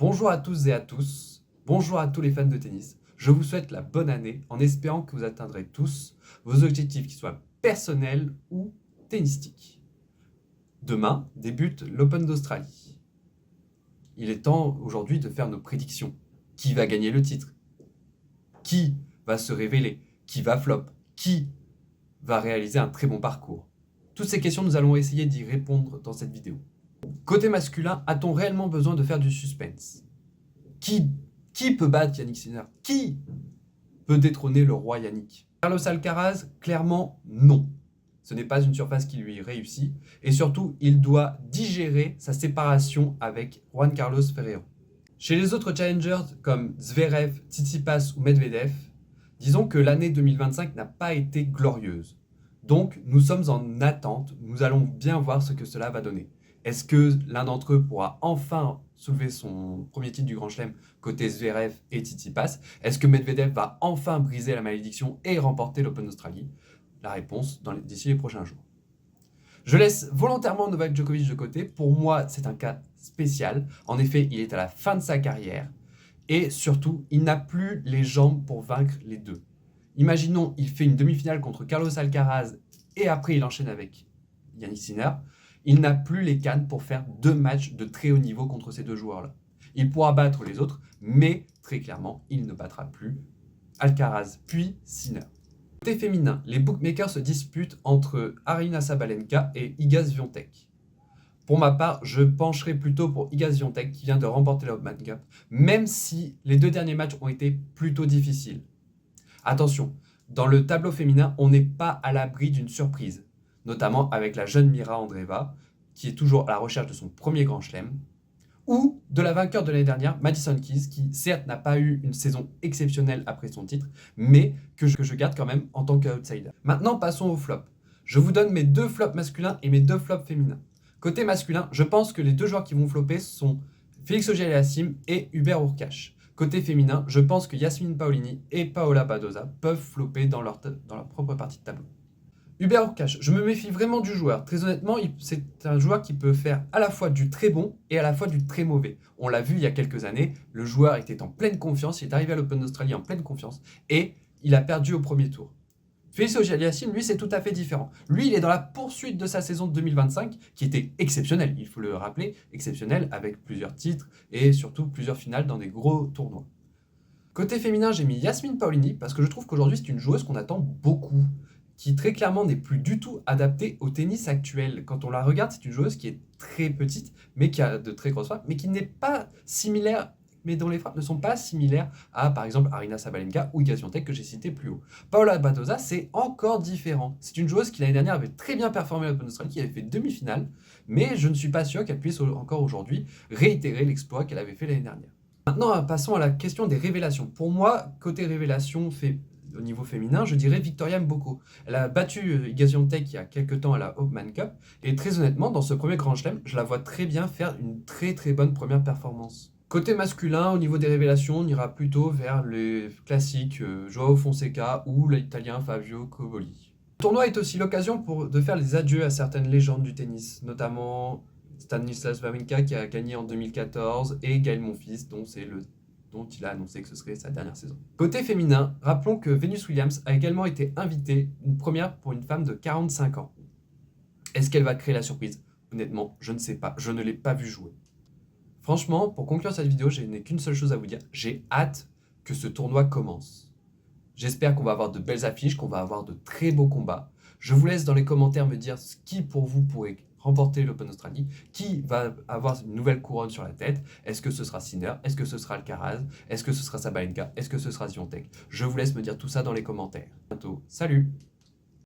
Bonjour à tous et à tous, bonjour à tous les fans de tennis. Je vous souhaite la bonne année en espérant que vous atteindrez tous vos objectifs qui soient personnels ou tennistiques. Demain débute l'Open d'Australie. Il est temps aujourd'hui de faire nos prédictions. Qui va gagner le titre? Qui va se révéler? Qui va flop? Qui va réaliser un très bon parcours? Toutes ces questions, nous allons essayer d'y répondre dans cette vidéo. Côté masculin, a-t-on réellement besoin de faire du suspense? Qui peut battre Jannik Sinner? Qui peut détrôner le roi Yannick? Carlos Alcaraz, clairement non. Ce n'est pas une surface qui lui réussit. Et surtout, il doit digérer sa séparation avec Juan Carlos Ferrero. Chez les autres challengers comme Zverev, Tsitsipas ou Medvedev, disons que l'année 2025 n'a pas été glorieuse. Donc, nous sommes en attente. Nous allons bien voir ce que cela va donner. Est-ce que l'un d'entre eux pourra enfin soulever son premier titre du Grand Chelem côté Zverev et Tsitsipas? Est-ce que Medvedev va enfin briser la malédiction et remporter l'Open d'Australie? La réponse d'ici les prochains jours. Je laisse volontairement Novak Djokovic de côté. Pour moi, c'est un cas spécial. En effet, il est à la fin de sa carrière. Et surtout, il n'a plus les jambes pour vaincre les deux. Imaginons, il fait une demi-finale contre Carlos Alcaraz et après il enchaîne avec Jannik Sinner. Il n'a plus les cannes pour faire 2 matchs de très haut niveau contre ces deux joueurs-là. Il pourra battre les autres, mais très clairement, il ne battra plus Alcaraz puis Sinner. Côté féminin, les bookmakers se disputent entre Aryna Sabalenka et Iga Świątek. Pour ma part, je pencherai plutôt pour Iga Świątek qui vient de remporter l'Open Cup, même si les 2 derniers matchs ont été plutôt difficiles. Attention, dans le tableau féminin, on n'est pas à l'abri d'une surprise, notamment avec la jeune Mira Andreeva, qui est toujours à la recherche de son premier Grand Chelem, ou de la vainqueur de l'année dernière, Madison Keys, qui certes n'a pas eu une saison exceptionnelle après son titre, mais que je garde quand même en tant qu'outsider. Maintenant, passons au flop. Je vous donne mes 2 flops masculins et mes 2 flops féminins. Côté masculin, je pense que les 2 joueurs qui vont flopper sont Félix Auger-Aliassime et Hubert Hurkacz. Côté féminin, je pense que Yasmine Paolini et Paola Badosa peuvent flopper dans leur propre partie de tableau. Hubert Hurkacz, je me méfie vraiment du joueur. Très honnêtement, c'est un joueur qui peut faire à la fois du très bon et à la fois du très mauvais. On l'a vu il y a quelques années, le joueur était en pleine confiance, il est arrivé à l'Open d'Australie en pleine confiance et il a perdu au premier tour. Félix Auger-Aliassime, lui, c'est tout à fait différent. Lui, il est dans la poursuite de sa saison de 2025, qui était exceptionnelle, il faut le rappeler, exceptionnelle, avec plusieurs titres et surtout plusieurs finales dans des gros tournois. Côté féminin, j'ai mis Yasmine Paolini, parce que je trouve qu'aujourd'hui, c'est une joueuse qu'on attend beaucoup, qui très clairement n'est plus du tout adaptée au tennis actuel. Quand on la regarde, c'est une joueuse qui est très petite, mais qui a de très grosses frappes, mais qui n'est pas similaire, mais dont les frappes ne sont pas similaires à, par exemple, Aryna Sabalenka ou Iga Świątek que j'ai cité plus haut. Paola Badosa, c'est encore différent. C'est une joueuse qui l'année dernière avait très bien performé à l'Open d'Australie, qui avait fait demi-finale, mais je ne suis pas sûr qu'elle puisse encore aujourd'hui réitérer l'exploit qu'elle avait fait l'année dernière. Maintenant, passons à la question des révélations. Pour moi, côté révélation au niveau féminin, je dirais Victoria Mboko. Elle a battu Iga Świątek il y a quelques temps à la Open Cup, et très honnêtement, dans ce premier Grand Chelem, je la vois très bien faire une très très bonne première performance. Côté masculin, au niveau des révélations, on ira plutôt vers les classiques Joao Fonseca ou l'italien Fabio Coboli. Le tournoi est aussi l'occasion de faire les adieux à certaines légendes du tennis, notamment Stanislas Wawrinka qui a gagné en 2014 et Gaël Monfils dont il a annoncé que ce serait sa dernière saison. Côté féminin, rappelons que Venus Williams a également été invitée, une première pour une femme de 45 ans. Est-ce qu'elle va créer la surprise? Honnêtement, je ne sais pas, je ne l'ai pas vue jouer. Franchement, pour conclure cette vidéo, je n'ai qu'une seule chose à vous dire, j'ai hâte que ce tournoi commence. J'espère qu'on va avoir de belles affiches, qu'on va avoir de très beaux combats. Je vous laisse dans les commentaires me dire qui pour vous pourrait remporter l'Open d'Australie, qui va avoir une nouvelle couronne sur la tête. Est-ce que ce sera Sinner? Est-ce que ce sera Alcaraz? Est-ce que ce sera Sabalenka? Est-ce que ce sera Świątek? Je vous laisse me dire tout ça dans les commentaires. À bientôt, salut!